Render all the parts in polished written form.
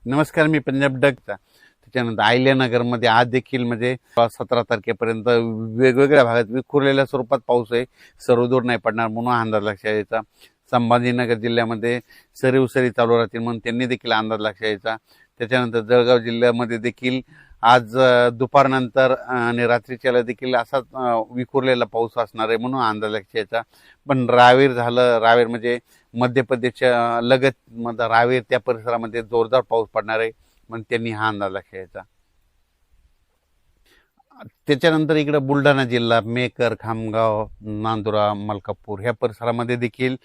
नमस्कार, मी पंजाब डगचा. त्याच्यानंतर आयल्यानगरमध्ये आज देखील म्हणजे 17 तारखेपर्यंत वेगवेगळ्या भागात विखुरलेल्या स्वरूपात पाऊस आहे. सर्वदूर नाही पडणार म्हणून अंदाज लक्षात यायचा. संभाजीनगर जिल्ह्यामध्ये सरी चालू राहतील म्हणून त्यांनी देखील अंदाज लक्षात यायचा. त्याच्यानंतर जळगाव जिल्ह्यामध्ये देखील आज दुपारनंतर आणि रात्रीच्याला देखील असाच विखुरलेला पाऊस असणार आहे म्हणून अंदाज लक्षात यायचा. पण रावेर म्हणजे मध्य प्रदेशच्या लगत रावेर त्या परिसरामध्ये जोरदार पाऊस पडणार आहे म्हणून त्यांनी हा अंदाज लक्षात यायचा. त्याच्यानंतर इकडे बुलढाणा जिल्हा, मेकर, खामगाव, नांदुरा, मलकापूर ह्या परिसरामध्ये देखील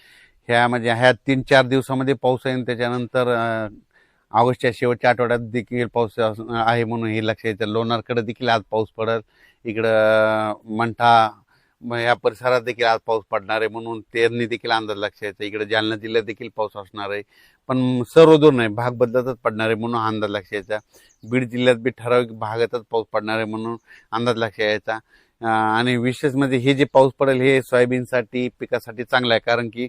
ह्या 3-4 दिवसामध्ये पाऊस आहे. त्याच्यानंतर ऑगस्टच्या शेवटच्या आठवड्यात देखील पाऊस आहे म्हणून हे लक्षात येतं. लोणारकडे देखील आज पाऊस पडेल. इकडं मंठा या परिसरात देखील आज पाऊस पडणार आहे म्हणून त्यांनी देखील अंदाज लक्षात यायचा. इकडे जालना जिल्ह्यात देखील पाऊस असणार आहे, पण सर्वदूर नाही, भाग बदलतच पडणार आहे म्हणून अंदाज लक्षात यायचा. बीड जिल्ह्यात बी ठराविक भागातच पाऊस पडणार आहे म्हणून अंदाज लक्षात यायचा. आणि विशेष म्हणजे हे जे पाऊस पडेल हे सोयाबीनसाठी पिकासाठी चांगलं आहे, कारण की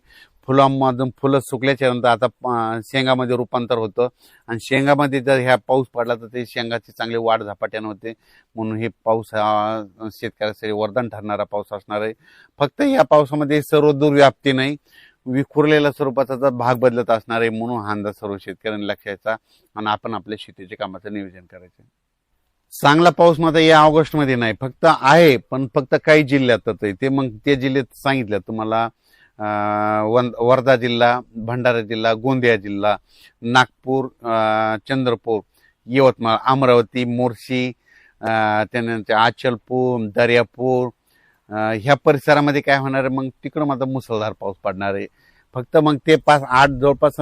फुलांमधून फुलं सुकल्याच्या नंतर आता शेंगामध्ये रूपांतर होतं आणि शेंगामध्ये जर ह्या पाऊस पडला तर ते शेंगाची चांगली वाढ झपाट्यानं होते. म्हणून हे पाऊस हा शेतकऱ्यासाठी वरदान ठरणारा पाऊस असणार आहे. फक्त या पावसामध्ये सर्वदूर व्याप्ती नाही, विखुरलेल्या स्वरूपाचा जर भाग बदलत असणार आहे म्हणून हा अंदाज सर्व शेतकऱ्यांनी लक्षात यायचा आणि आपण आपल्या शेतीच्या कामाचं नियोजन करायचं. चांगला पाऊस मात्र या ऑगस्टमध्ये नाही, फक्त आहे पण फक्त काही जिल्ह्यातच आहे. ते मग ते जिल्ह्यात सांगितलं तुम्हाला, वर्धा जिल्हा, भंडारा जिल्हा, गोंदिया जिल्हा, नागपूर, चंद्रपूर, यवतमाळ, अमरावती, मोर्शी, त्यानंतर अचलपूर, दर्यापूर ह्या परिसरामध्ये काय होणार आहे, मग तिकडं मात्र मुसळधार पाऊस पडणार आहे. फक्त मग ते 5-8 जवळपास